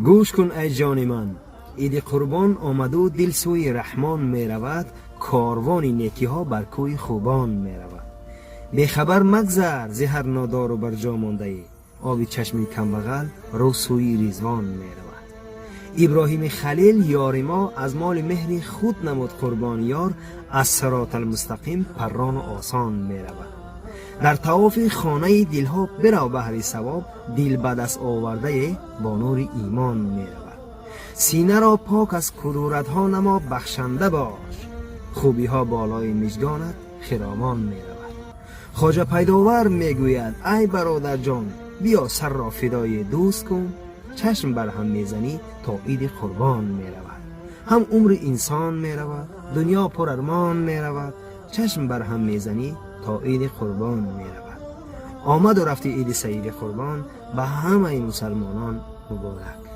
گوش کن ای جان من، عید قربان آمد و دل سوی رحمان می رود، کاروان نیکی ها بر کوی خوبان می رود. بی خبر مگذر ز هر نادار و بر جا مانده ای، آب چشم کمبغل رو سوی رضوان می رود. ابراهیم خلیل یار ما از مال مهر خود نمود قربان یار، از صراط المستقیم پران و آسان می رود. در طواف خانه دلها برو بهر ثواب، دل به دست آورده با نور ایمان می رود. سینه را پاک از کدورت ها نما، بخشنده باش خوبی ها بالای مژگانت خرامان می رود. خواجه پیداور می گوید ای برادر جان، بیا سر را فدای دوست کن، چشم بر هم می زنی تا عید قربان می رود. هم عمر انسان می رود، دنیا پر ارمان می رود، چشم بر هم می زنی تا عید قربان می رود. آمد و رفت عید سعید قربان، به همه مسلمانان مبارک.